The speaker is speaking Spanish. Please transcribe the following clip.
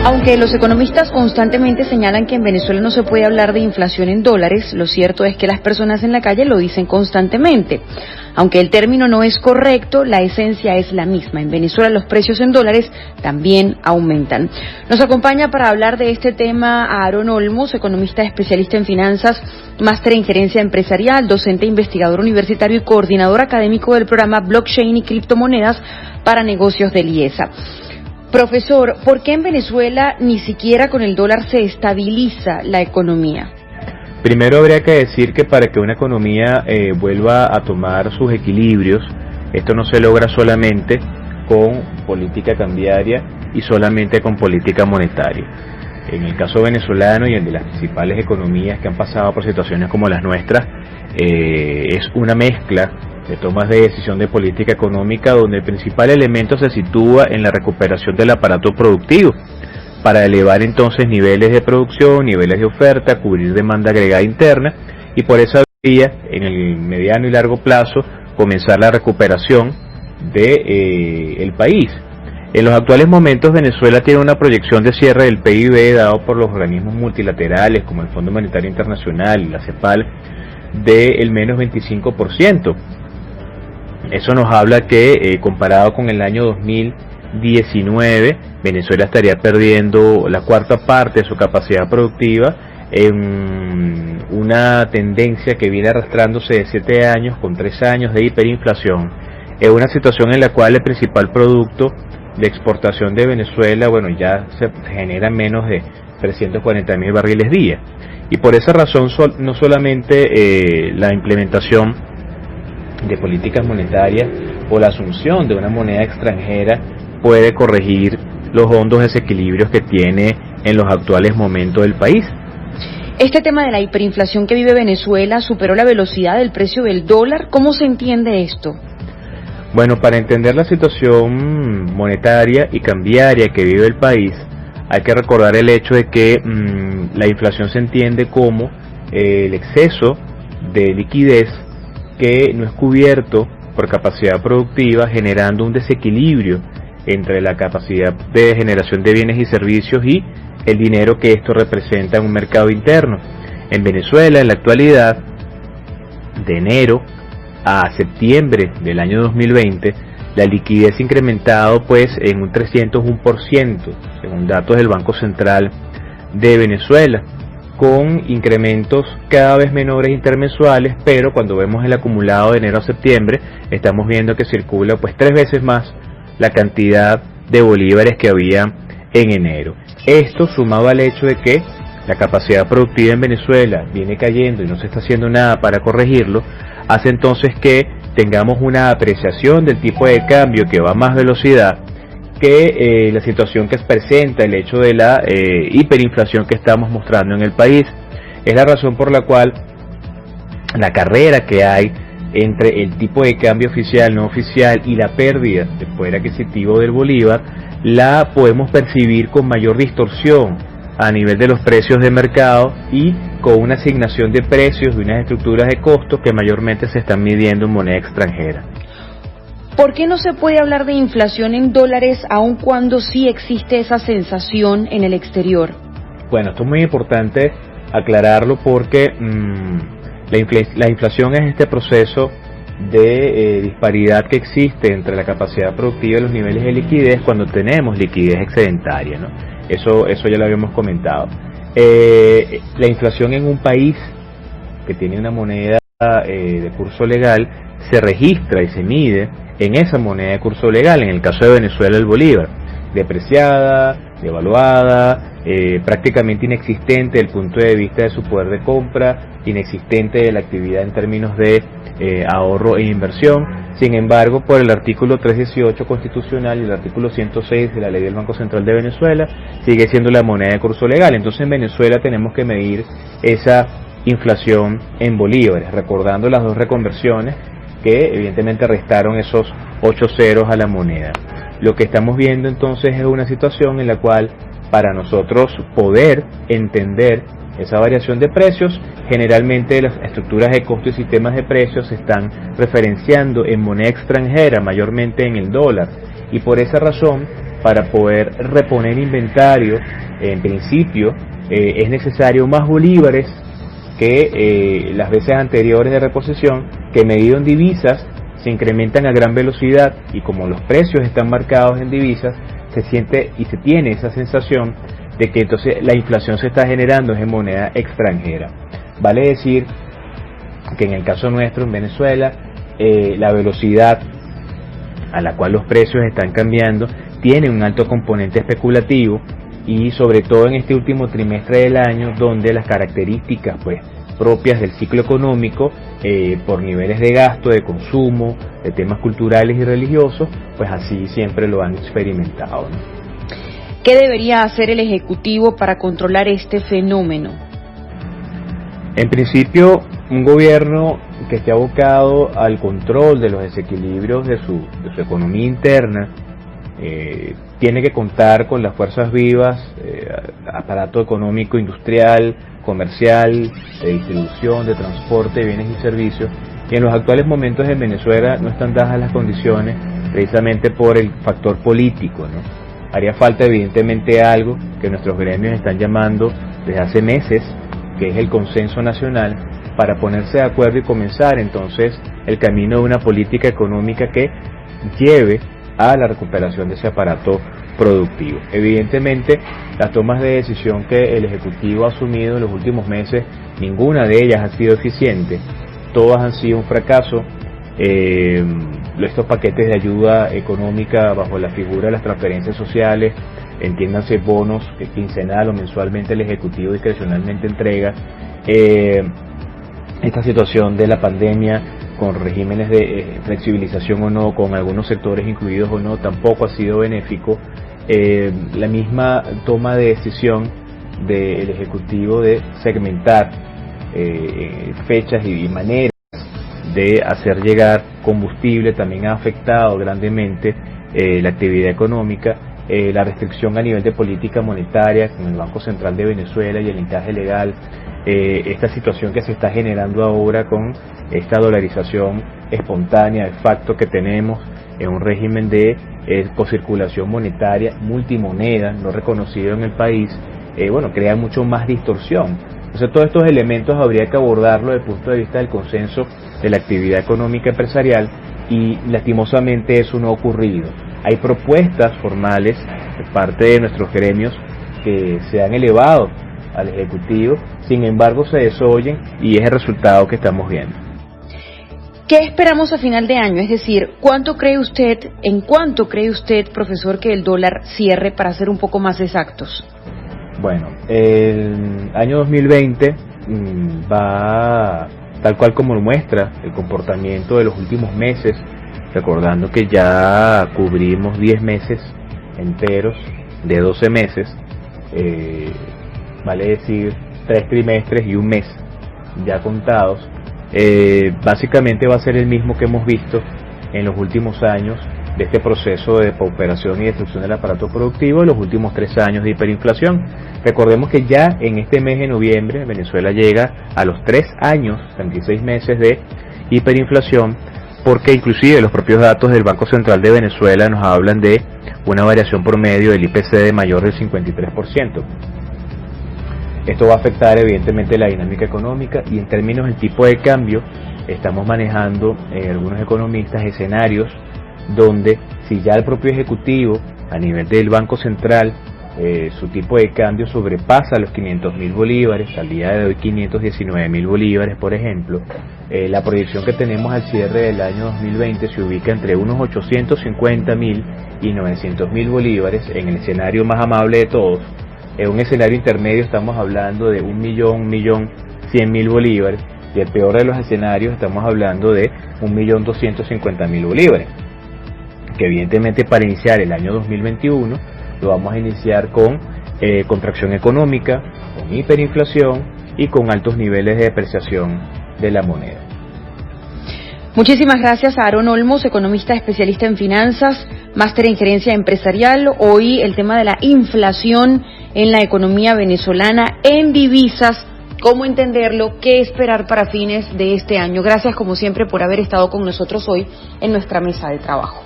Aunque los economistas constantemente señalan que en Venezuela no se puede hablar de inflación en dólares, lo cierto es que las personas en la calle lo dicen constantemente. Aunque el término no es correcto, la esencia es la misma. En Venezuela los precios en dólares también aumentan. Nos acompaña para hablar de este tema Aaron Olmos, economista especialista en finanzas, máster en gerencia empresarial, docente investigador universitario y coordinador académico del programa Blockchain y criptomonedas para negocios del IESA. Profesor, ¿por qué en Venezuela ni siquiera con el dólar se estabiliza la economía? Primero habría que decir que para que una economía vuelva a tomar sus equilibrios, esto no se logra solamente con política cambiaria y solamente con política monetaria. En el caso venezolano y en de las principales economías que han pasado por situaciones como las nuestras, es una mezcla de tomas de decisión de política económica donde el principal elemento se sitúa en la recuperación del aparato productivo para elevar entonces niveles de producción, niveles de oferta, cubrir demanda agregada interna y por esa vía en el mediano y largo plazo comenzar la recuperación del país. En los actuales momentos Venezuela tiene una proyección de cierre del PIB dado por los organismos multilaterales como el Fondo Monetario Internacional y la CEPAL del menos 25%. Eso nos habla que comparado con el año 2019, Venezuela estaría perdiendo la cuarta parte de su capacidad productiva en una tendencia que viene arrastrándose de 7 años con 3 años de hiperinflación. Es una situación en la cual el principal producto de exportación de Venezuela, ya se genera menos de 340.000 barriles día. Y por esa razón no solamente la implementación de políticas monetarias o la asunción de una moneda extranjera puede corregir los hondos desequilibrios que tiene en los actuales momentos del país. Este tema de la hiperinflación que vive Venezuela superó la velocidad del precio del dólar. ¿Cómo se entiende esto? Bueno, para entender la situación monetaria y cambiaria que vive el país, hay que recordar el hecho de que la inflación se entiende como el exceso de liquidez que no es cubierto por capacidad productiva, generando un desequilibrio entre la capacidad de generación de bienes y servicios y el dinero que esto representa en un mercado interno. En Venezuela, en la actualidad, de enero a septiembre del año 2020, la liquidez ha incrementado en un 301%, según datos del Banco Central de Venezuela, con incrementos cada vez menores intermensuales, pero cuando vemos el acumulado de enero a septiembre, estamos viendo que circula 3 veces más la cantidad de bolívares que había en enero. Esto sumado al hecho de que la capacidad productiva en Venezuela viene cayendo y no se está haciendo nada para corregirlo, hace entonces que tengamos una apreciación del tipo de cambio que va a más velocidad que la situación que presenta el hecho de la hiperinflación que estamos mostrando en el país. Es la razón por la cual la carrera que hay entre el tipo de cambio oficial, no oficial y la pérdida de poder adquisitivo del bolívar la podemos percibir con mayor distorsión a nivel de los precios de mercado y con una asignación de precios de unas estructuras de costos que mayormente se están midiendo en moneda extranjera. ¿Por qué no se puede hablar de inflación en dólares aun cuando sí existe esa sensación en el exterior? Bueno, esto es muy importante aclararlo porque la inflación es este proceso de disparidad que existe entre la capacidad productiva y los niveles de liquidez cuando tenemos liquidez excedentaria, ¿no? Eso ya lo habíamos comentado. La inflación en un país que tiene una moneda de curso legal se registra y se mide en esa moneda de curso legal, en el caso de Venezuela el bolívar, depreciada, devaluada, prácticamente inexistente desde el punto de vista de su poder de compra, inexistente de la actividad en términos de ahorro e inversión. Sin embargo, por el artículo 318 constitucional y el artículo 106 de la ley del Banco Central de Venezuela, sigue siendo la moneda de curso legal. Entonces en Venezuela tenemos que medir esa inflación en bolívares, recordando las 2 reconversiones que evidentemente restaron esos 8 ceros a la moneda. Lo que estamos viendo entonces es una situación en la cual para nosotros poder entender esa variación de precios, generalmente las estructuras de costo y sistemas de precios se están referenciando en moneda extranjera, mayormente en el dólar, y por esa razón para poder reponer inventario, en principio, es necesario más bolívares que las veces anteriores de reposición, que medido en divisas se incrementan a gran velocidad, y como los precios están marcados en divisas, se siente y se tiene esa sensación de que entonces la inflación se está generando en moneda extranjera. Vale decir que en el caso nuestro, en Venezuela, la velocidad a la cual los precios están cambiando tiene un alto componente especulativo, y sobre todo en este último trimestre del año, donde las características pues propias del ciclo económico, por niveles de gasto, de consumo, de temas culturales y religiosos, pues así siempre lo han experimentado, ¿no? ¿Qué debería hacer el Ejecutivo para controlar este fenómeno? En principio, un gobierno que esté abocado al control de los desequilibrios de su economía interna, tiene que contar con las fuerzas vivas, aparato económico, industrial, comercial, de distribución, de transporte de bienes y servicios, y en los actuales momentos en Venezuela no están dadas las condiciones precisamente por el factor político, ¿no? Haría falta evidentemente algo que nuestros gremios están llamando desde hace meses, que es el consenso nacional, para ponerse de acuerdo y comenzar entonces el camino de una política económica que lleve a la recuperación de ese aparato productivo. Evidentemente, las tomas de decisión que el Ejecutivo ha asumido en los últimos meses, ninguna de ellas ha sido eficiente, todas han sido un fracaso. Estos paquetes de ayuda económica bajo la figura de las transferencias sociales, entiéndanse bonos que quincenal o mensualmente el Ejecutivo discrecionalmente entrega, esta situación de la pandemia con regímenes de flexibilización o no, con algunos sectores incluidos o no, tampoco ha sido benéfico. La misma toma de decisión del Ejecutivo de segmentar fechas y maneras de hacer llegar combustible también ha afectado grandemente la actividad económica. La restricción a nivel de política monetaria con el Banco Central de Venezuela y el encaje legal, esta situación que se está generando ahora con esta dolarización espontánea de facto que tenemos en un régimen de cocirculación monetaria multimoneda no reconocido en el país, crea mucho más distorsión. Entonces todos estos elementos habría que abordarlo desde el punto de vista del consenso de la actividad económica empresarial, y lastimosamente eso no ha ocurrido. Hay propuestas formales de parte de nuestros gremios que se han elevado al Ejecutivo, sin embargo se desoyen, y es el resultado que estamos viendo. ¿Qué esperamos a final de año? Es decir, ¿en cuánto cree usted, profesor, que el dólar cierre, para ser un poco más exactos? Bueno, el año 2020 va tal cual como lo muestra el comportamiento de los últimos meses, recordando que ya cubrimos 10 meses enteros de 12 meses, vale decir 3 trimestres y un mes ya contados. Básicamente va a ser el mismo que hemos visto en los últimos años de este proceso de depauperación y destrucción del aparato productivo, en los últimos 3 años de hiperinflación. Recordemos que ya en este mes de noviembre Venezuela llega a los 3 años, 36 meses de hiperinflación, porque inclusive los propios datos del Banco Central de Venezuela nos hablan de una variación promedio del IPC de mayor del 53%. Esto va a afectar evidentemente la dinámica económica, y en términos del tipo de cambio estamos manejando algunos economistas escenarios donde, si ya el propio Ejecutivo a nivel del Banco Central su tipo de cambio sobrepasa los 500.000 bolívares, al día de hoy 519.000 bolívares por ejemplo, la proyección que tenemos al cierre del año 2020 se ubica entre unos 850.000 y 900.000 bolívares en el escenario más amable de todos. En un escenario intermedio estamos hablando de 1.100.000 bolívares, y el peor de los escenarios estamos hablando de 1.250.000 bolívares, que evidentemente para iniciar el año 2021 lo vamos a iniciar con contracción económica, con hiperinflación y con altos niveles de depreciación de la moneda. Muchísimas gracias a Aarón Olmos, economista especialista en finanzas, máster en gerencia empresarial. Hoy el tema de la inflación en la economía venezolana en divisas, cómo entenderlo, qué esperar para fines de este año. Gracias como siempre por haber estado con nosotros hoy en nuestra mesa de trabajo.